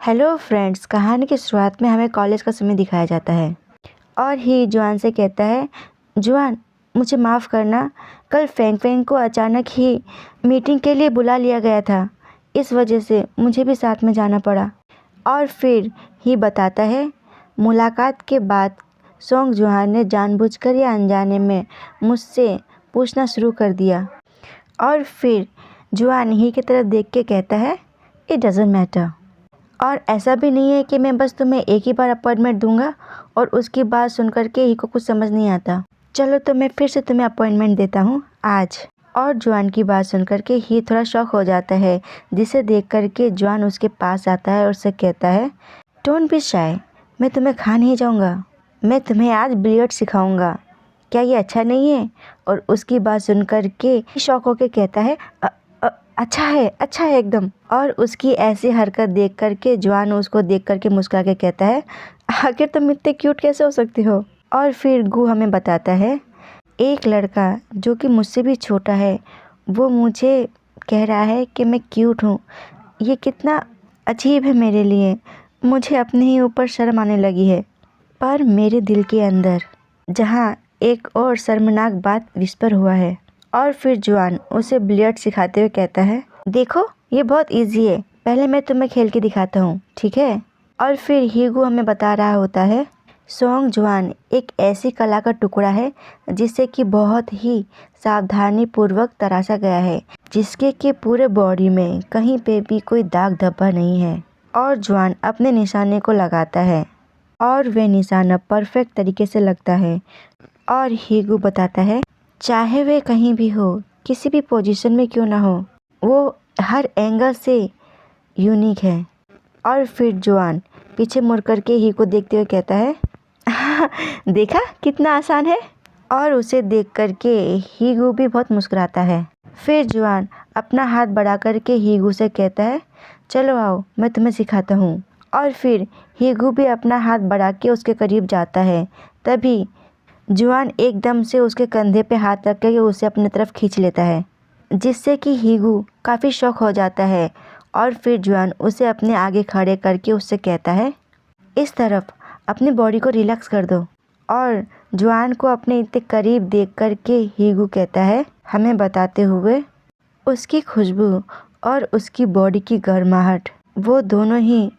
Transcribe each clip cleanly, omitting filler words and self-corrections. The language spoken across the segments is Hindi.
हेलो फ्रेंड्स, कहानी की शुरुआत में हमें कॉलेज का समय दिखाया जाता है और ही जुआन से कहता है, जुआन मुझे माफ़ करना, कल फेंग फेंग को अचानक ही मीटिंग के लिए बुला लिया गया था, इस वजह से मुझे भी साथ में जाना पड़ा। और फिर ही बताता है, मुलाकात के बाद सोंग जुआन ने जानबूझकर या अनजाने में मुझसे पूछना शुरू कर दिया। और फिर जुआन ही की तरफ देख के कहता है, इट डज़न्ट मैटर। और ऐसा भी नहीं है कि मैं बस तुम्हें एक ही बार अपॉइंटमेंट दूंगा और उसकी बात सुनकर के ही को कुछ समझ नहीं आता। चलो तो मैं फिर से तुम्हें अपॉइंटमेंट देता हूँ आज। और जुआन की बात सुनकर के ही थोड़ा शॉक हो जाता है, जिसे देख कर के जुआन उसके पास आता है और उससे कहता है, डोंट बी शाय, मैं तुम्हें खा नहीं जाऊँगा, मैं तुम्हें आज बिलियर्ड सिखाऊँगा, क्या ये अच्छा नहीं है? और उसकी बात सुनकर के शॉक होकर कहता है, अच्छा है एकदम। और उसकी ऐसी हरकत देख कर के जुआन उसको देख कर के मुस्कुरा के कहता है, आखिर तुम इतने क्यूट कैसे हो सकती हो? और फिर गु हमें बताता है, एक लड़का जो कि मुझसे भी छोटा है वो मुझे कह रहा है कि मैं क्यूट हूँ। ये कितना अजीब है मेरे लिए, मुझे अपने ही ऊपर शर्म आने लगी है। पर मेरे दिल के अंदर जहाँ एक और शर्मनाक बात विस्पर हुआ है। और फिर जुआन उसे बिलियर्ड सिखाते हुए कहता है, देखो ये बहुत इजी है, पहले मैं तुम्हें खेल के दिखाता हूँ, ठीक है? और फिर हीगू हमें बता रहा होता है, सोंग जुआन एक ऐसी कला का टुकड़ा है जिसे कि बहुत ही सावधानी पूर्वक तराशा गया है, जिसके कि पूरे बॉडी में कहीं पे भी कोई दाग धब्बा नहीं है। और जुआन अपने निशाने को लगाता है और वे निशाना परफेक्ट तरीके से लगता है। और हीगू बताता है, चाहे वे कहीं भी हो, किसी भी पोजीशन में क्यों ना हो, वो हर एंगल से यूनिक है। और फिर जुआन पीछे मुड़ कर के ही को देखते हुए कहता है, देखा कितना आसान है? और उसे देख कर के हीगू भी बहुत मुस्कुराता है। फिर जुआन अपना हाथ बढ़ा कर के हीगू से कहता है, चलो आओ मैं तुम्हें सिखाता हूँ। और फिर हीगू भी अपना हाथ बढ़ा के उसके करीब जाता है। तभी जुआन एकदम से उसके कंधे पे हाथ रख के उसे अपनी तरफ खींच लेता है, जिससे कि हीगू काफ़ी शॉक हो जाता है। और फिर जुआन उसे अपने आगे खड़े करके उससे कहता है, इस तरफ अपनी बॉडी को रिलैक्स कर दो। और जुआन को अपने इतने करीब देख कर के हीगू कहता है, हमें बताते हुए, उसकी खुशबू और उसकी बॉडी की गर्माहट, वो दोनों ही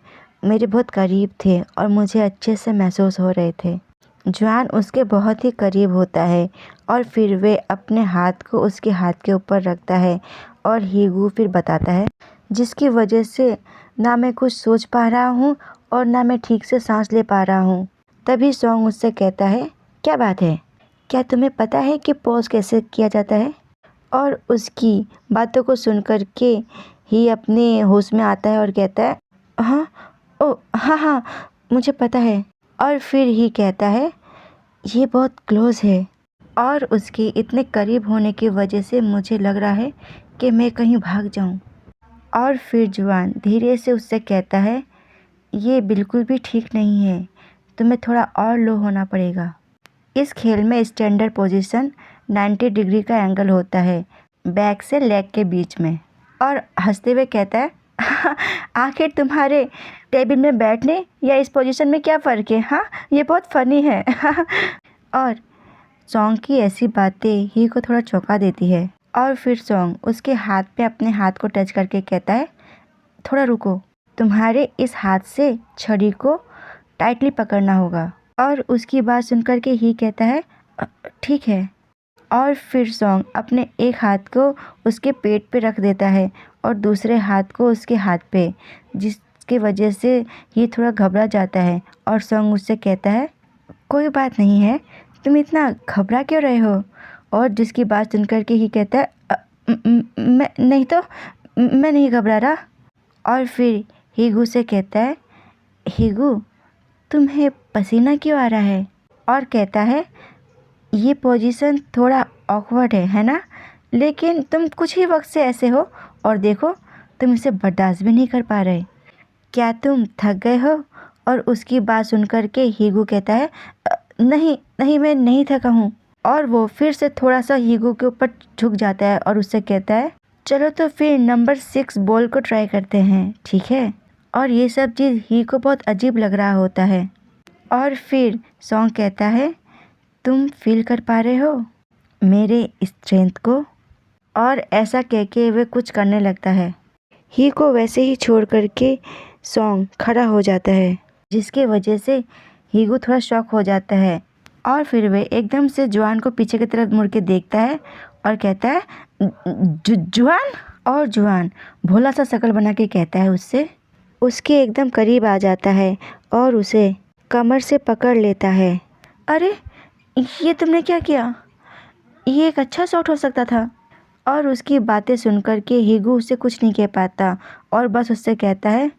मेरे बहुत करीब थे और मुझे अच्छे से महसूस हो रहे थे। जुआन उसके बहुत ही करीब होता है और फिर वे अपने हाथ को उसके हाथ के ऊपर रखता है। और हीगू फिर बताता है, जिसकी वजह से ना मैं कुछ सोच पा रहा हूँ और ना मैं ठीक से सांस ले पा रहा हूँ। तभी सोंग उससे कहता है, क्या बात है, क्या तुम्हें पता है कि पॉज कैसे किया जाता है? और उसकी बातों को सुनकर के ही अपने होश में आता है और कहता है, हाँ, ओ हाँ, मुझे पता है। और फिर ही कहता है, ये बहुत क्लोज है और उसके इतने करीब होने की वजह से मुझे लग रहा है कि मैं कहीं भाग जाऊं। और फिर जुआन धीरे से उससे कहता है, ये बिल्कुल भी ठीक नहीं है, तुम्हें थोड़ा और लो होना पड़ेगा। इस खेल में स्टैंडर्ड पोजीशन 90 डिग्री का एंगल होता है बैक से लेग के बीच में। और हंसते हुए कहता है, आखिर तुम्हारे टेबल में बैठने या इस पोजीशन में क्या फ़र्क है? हाँ, ये बहुत फ़नी है। और सोंग की ऐसी बातें ही को थोड़ा चौंका देती है। और फिर सोंग उसके हाथ पे अपने हाथ को टच करके कहता है, थोड़ा रुको, तुम्हारे इस हाथ से छड़ी को टाइटली पकड़ना होगा। और उसकी बात सुनकर के ही कहता है, ठीक है। और फिर सोंग अपने एक हाथ को उसके पेट पे रख देता है और दूसरे हाथ को उसके हाथ पे, जिसकी वजह से ये थोड़ा घबरा जाता है। और सोंग उससे कहता है, कोई बात नहीं है, तुम इतना घबरा क्यों रहे हो? और जिसकी बात सुनकर के ही कहता है, मैं नहीं तो, मैं नहीं घबरा रहा। और फिर हीगू से कहता है, हीगू तुम्हें पसीना क्यों आ रहा है? और कहता है, ये पोजीशन थोड़ा ऑकवर्ड है ना? लेकिन तुम कुछ ही वक्त से ऐसे हो और देखो तुम इसे बर्दाश्त भी नहीं कर पा रहे, क्या तुम थक गए हो? और उसकी बात सुनकर के हीगू कहता है, नहीं मैं नहीं थका हूँ। और वो फिर से थोड़ा सा हीगू के ऊपर झुक जाता है और उससे कहता है, चलो तो फिर नंबर 6 बॉल को ट्राई करते हैं, ठीक है? और ये सब चीज़ ही को बहुत अजीब लग रहा होता है। और फिर सॉन्ग कहता है, तुम फील कर पा रहे हो मेरे स्ट्रेंथ को? और ऐसा कह के वे कुछ करने लगता है। ही को वैसे ही छोड़ करके सॉन्ग खड़ा हो जाता है, जिसके वजह से हीगो थोड़ा शॉक हो जाता है। और फिर वे एकदम से जुआन को पीछे की तरफ मुड़ के देखता है और कहता है, जुआन। और जुआन भोला सा शक्ल बना के कहता है उससे, उसके एकदम करीब आ जाता है और उसे कमर से पकड़ लेता है। अरे ये तुमने क्या किया? ये एक अच्छा शॉट हो सकता था। और उसकी बातें सुनकर के हीगो उससे कुछ नहीं कह पाता और बस उससे कहता है,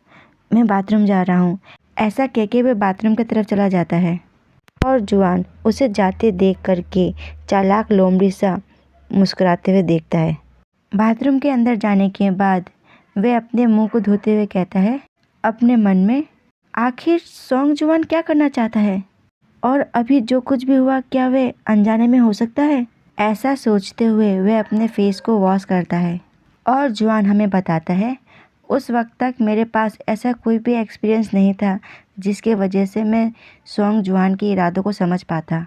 मैं बाथरूम जा रहा हूँ। ऐसा कह के वे बाथरूम की तरफ चला जाता है। और जुआन उसे जाते देख करके चालाक लोमड़ी सा मुस्कुराते हुए देखता है। बाथरूम के अंदर जाने के बाद वे अपने मुंह को धोते हुए कहता है अपने मन में, आखिर सॉन्ग जुआन क्या करना चाहता है? और अभी जो कुछ भी हुआ क्या वे अनजाने में हो सकता है? ऐसा सोचते हुए वह अपने फेस को वॉश करता है। और जुआन हमें बताता है, उस वक्त तक मेरे पास ऐसा कोई भी एक्सपीरियंस नहीं था जिसके वजह से मैं सॉन्ग जुआन के इरादों को समझ पाता।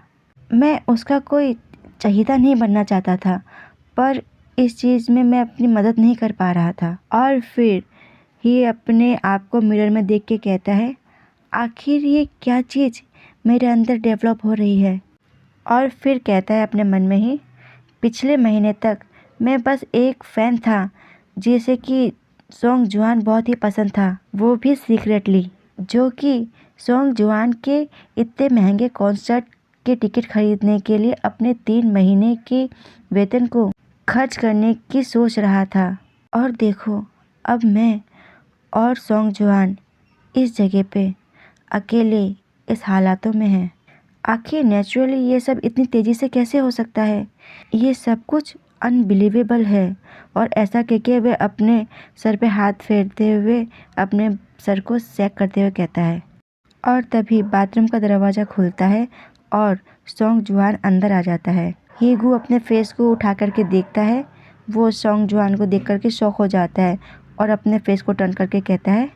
मैं उसका कोई चहीता नहीं बनना चाहता था, पर इस चीज़ में मैं अपनी मदद नहीं कर पा रहा था। और फिर ही अपने आप को मिरर में देख के कहता है, आखिर ये क्या चीज़ मेरे अंदर डेवलप हो रही है? और फिर कहता है अपने मन में ही, पिछले महीने तक मैं बस एक फ़ैन था जिसे कि सॉन्ग जुआन बहुत ही पसंद था, वो भी सीक्रेटली, जो कि सॉन्ग जुआन के इतने महंगे कॉन्सर्ट के टिकट खरीदने के लिए अपने 3 महीने के वेतन को खर्च करने की सोच रहा था। और देखो अब मैं और सॉन्ग जुआन इस जगह पे अकेले इस हालातों में हैं। आखिर नेचुरली ये सब इतनी तेज़ी से कैसे हो सकता है? ये सब कुछ अनबिलीवेबल है। और ऐसा कह के वे अपने सर पे हाथ फेरते हुए अपने सर को सेक करते हुए कहता है। और तभी बाथरूम का दरवाज़ा खुलता है और सॉन्ग जुआन अंदर आ जाता है। हीगो अपने फेस को उठा करके देखता है। वो सॉन्ग जुआन को देख करके शॉक हो जाता है और अपने फेस को टर्न करके कहता है,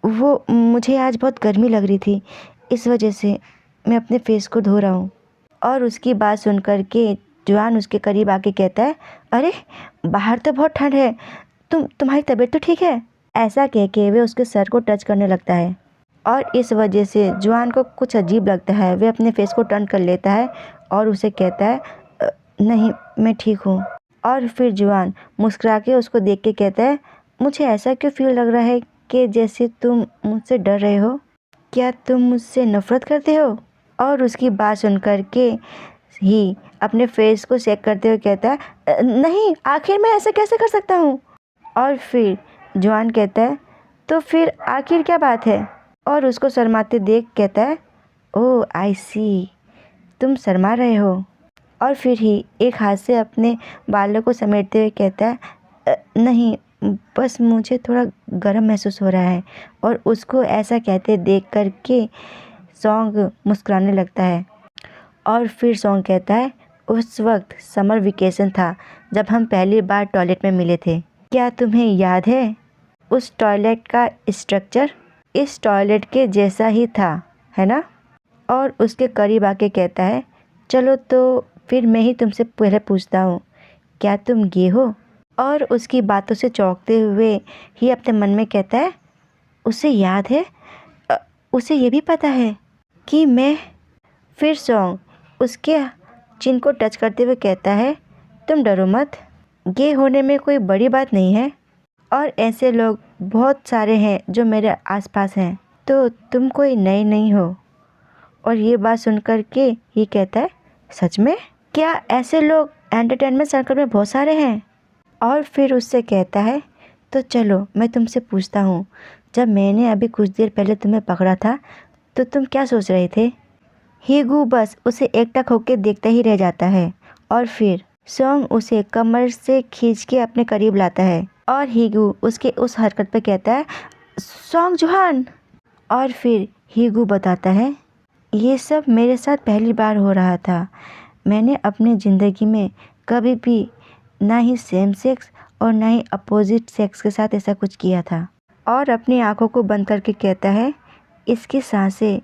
वो मुझे आज बहुत गर्मी लग रही थी, इस वजह से मैं अपने फेस को धो रहा हूँ। और उसकी बात सुन कर के जुआन उसके करीब आके कहता है, अरे बाहर तो बहुत ठंड है, तुम्हारी तबीयत तो ठीक है? ऐसा कह के वे उसके सर को टच करने लगता है और इस वजह से जुआन को कुछ अजीब लगता है। वे अपने फेस को टर्न कर लेता है और उसे कहता है, नहीं मैं ठीक हूँ। और फिर जुआन मुस्कुरा के उसको देख के कहता है, मुझे ऐसा क्यों फील लग रहा है कि जैसे तुम मुझसे डर रहे हो? क्या तुम मुझसे नफ़रत करते हो? और उसकी बात सुन कर के ही अपने फेस को चेक करते हुए कहता है, नहीं आखिर मैं ऐसा कैसे कर सकता हूँ? और फिर जुआन कहता है, तो फिर आखिर क्या बात है? और उसको शर्माते देख कहता है, ओह आई सी, तुम शर्मा रहे हो। और फिर ही एक हाथ से अपने बालों को समेटते हुए कहता है, नहीं बस मुझे थोड़ा गर्म महसूस हो रहा है। और उसको ऐसा कहते देख कर के सॉन्ग मुस्कुराने लगता है। और फिर सॉन्ग कहता है, उस वक्त समर वेकेशन था जब हम पहली बार टॉयलेट में मिले थे। क्या तुम्हें याद है उस टॉयलेट का स्ट्रक्चर इस टॉयलेट के जैसा ही था, है ना? और उसके करीब आके कहता है, चलो तो फिर मैं ही तुमसे पहले पूछता हूँ, क्या तुम गे हो? और उसकी बातों से चौंकते हुए ही अपने मन में कहता है, उसे याद है, उसे ये भी पता है कि मैं। फिर सॉन्ग उसके चिन को टच करते हुए कहता है, तुम डरो मत, गे होने में कोई बड़ी बात नहीं है और ऐसे लोग बहुत सारे हैं जो मेरे आसपास हैं, तो तुम कोई नई नहीं हो। और ये बात सुनकर के ही कहता है, सच में? क्या ऐसे लोग एंटरटेनमेंट सर्कल में बहुत सारे हैं? और फिर उससे कहता है, तो चलो मैं तुमसे पूछता हूँ, जब मैंने अभी कुछ देर पहले तुम्हें पकड़ा था तो तुम क्या सोच रहे थे? हीगो बस उसे एकटक होकर देखता ही रह जाता है। और फिर सॉन्ग उसे कमर से खींच के अपने करीब लाता है और हीगो उसके उस हरकत पे कहता है, सॉन्ग जुआन। और फिर हीगो बताता है, ये सब मेरे साथ पहली बार हो रहा था। मैंने अपनी ज़िंदगी में कभी भी ना ही सेम सेक्स और ना ही अपोजिट सेक्स के साथ ऐसा कुछ किया था। और अपनी आंखों को बंद करके कहता है, इसकी सांसें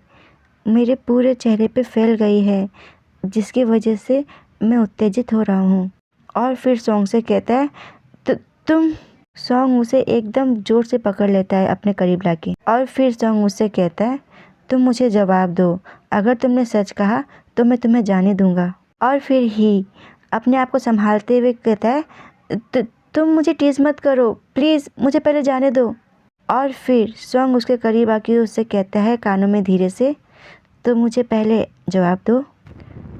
मेरे पूरे चेहरे पे फैल गई है, जिसकी वजह से मैं उत्तेजित हो रहा हूँ। और फिर सॉन्ग से कहता है, तुम। सॉन्ग उसे एकदम जोर से पकड़ लेता है अपने करीब लाके। और फिर सॉन्ग उससे कहता है, तुम मुझे जवाब दो, अगर तुमने सच कहा तो मैं तुम्हें जाने दूंगा। और फिर ही अपने आप को संभालते हुए कहता है, तुम मुझे टीज मत करो, प्लीज़ मुझे पहले जाने दो। और फिर सॉन्ग उसके करीब आके उससे कहता है कानों में धीरे से, तुम मुझे पहले जवाब दो,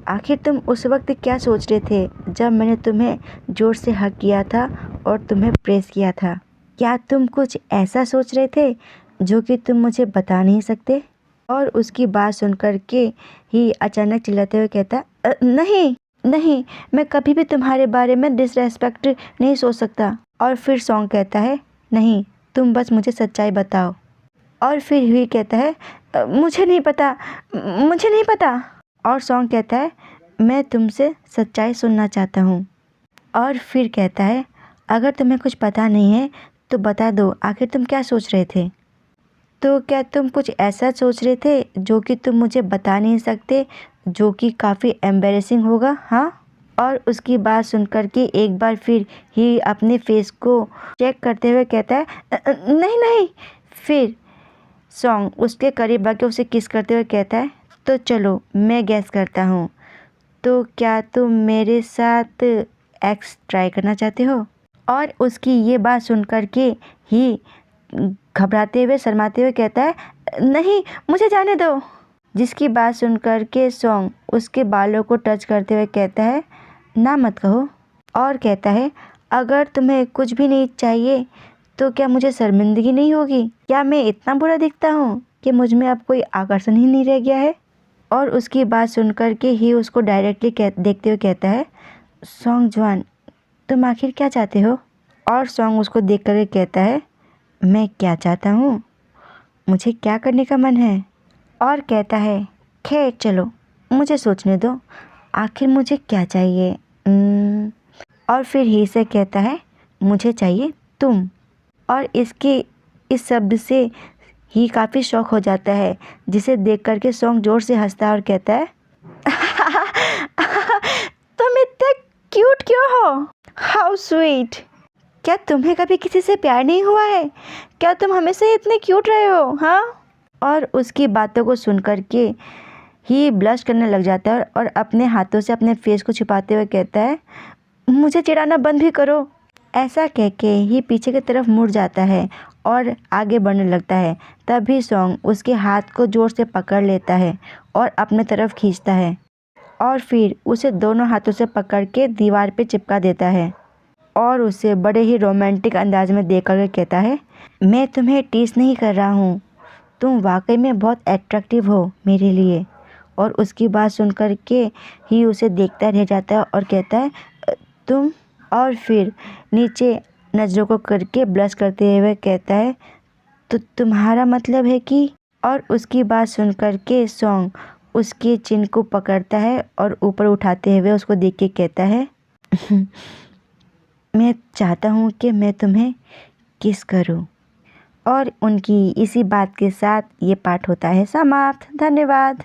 आखिर तुम उस वक्त क्या सोच रहे थे जब मैंने तुम्हें ज़ोर से हग किया था और तुम्हें प्रेस किया था? क्या तुम कुछ ऐसा सोच रहे थे जो कि तुम मुझे बता नहीं सकते? और उसकी बात सुनकर के ही अचानक चिल्लाते हुए कहता, नहीं नहीं, मैं कभी भी तुम्हारे बारे में डिसरेस्पेक्ट नहीं सोच सकता। और फिर सॉन्ग कहता है, नहीं, तुम बस मुझे सच्चाई बताओ। और फिर ही कहता है, मुझे नहीं पता, मुझे नहीं पता। और सॉन्ग कहता है, मैं तुमसे सच्चाई सुनना चाहता हूँ। और फिर कहता है, अगर तुम्हें कुछ पता नहीं है तो बता दो, आखिर तुम क्या सोच रहे थे? तो क्या तुम कुछ ऐसा सोच रहे थे जो कि तुम मुझे बता नहीं सकते, जो कि काफ़ी एम्बैरेसिंग होगा? हाँ। और उसकी बात सुनकर के एक बार फिर ही अपने फेस को चेक करते हुए कहता है, नहीं नहीं। फिर सॉन्ग उसके करीब आके उसे किस करते हुए कहता है, तो चलो मैं गैस करता हूँ, तो क्या तुम मेरे साथ एक्स ट्राई करना चाहते हो? और उसकी ये बात सुनकर के ही घबराते हुए शर्माते हुए कहता है, नहीं, मुझे जाने दो। जिसकी बात सुनकर के सॉन्ग उसके बालों को टच करते हुए कहता है, ना मत कहो। और कहता है, अगर तुम्हें कुछ भी नहीं चाहिए तो क्या मुझे शर्मिंदगी नहीं होगी? क्या मैं इतना बुरा दिखता हूँ कि मुझ में अब कोई आकर्षण ही नहीं रह गया है? और उसकी बात सुनकर के ही उसको डायरेक्टली देखते हुए कहता है, सॉन्ग जॉन, तुम आखिर क्या चाहते हो? और सॉन्ग उसको देख कर कहता है, मैं क्या चाहता हूँ, मुझे क्या करने का मन है? और कहता है, खैर चलो, मुझे सोचने दो, आखिर मुझे क्या चाहिए? और फिर ही से कहता है, मुझे चाहिए तुम। और इस शब्द से ही काफ़ी शौक हो जाता है, जिसे देख करके सॉन्ग जोर से हंसता है और कहता है, तुम इतने क्यूट क्यों हो? How sweet. क्या तुम्हें कभी किसी से प्यार नहीं हुआ है? क्या तुम हमेशा ही इतने क्यूट रहे हो? हाँ। और उसकी बातों को सुन करके ही ब्लश करने लग जाता है और अपने हाथों से अपने फेस को छिपाते हुए कहता है, मुझे चिढ़ाना बंद भी करो। ऐसा कह के ही पीछे की तरफ मुड़ जाता है और आगे बढ़ने लगता है। तभी सॉन्ग उसके हाथ को जोर से पकड़ लेता है और अपने तरफ खींचता है और फिर उसे दोनों हाथों से पकड़ के दीवार पे चिपका देता है और उसे बड़े ही रोमांटिक अंदाज में देख कर कहता है, मैं तुम्हें टीस नहीं कर रहा हूँ, तुम वाकई में बहुत अट्रैक्टिव हो मेरे लिए। और उसकी बात सुन कर के ही उसे देखता रह जाता है और कहता है, तुम। और फिर नीचे नज़रों को करके ब्लश करते हुए कहता है, तो तुम्हारा मतलब है कि? और उसकी बात सुन कर के सॉन्ग उसके चिन को पकड़ता है और ऊपर उठाते हुए उसको देख के कहता है, मैं चाहता हूँ कि मैं तुम्हें किस करूँ। और उनकी इसी बात के साथ ये पाठ होता है समाप्त। धन्यवाद।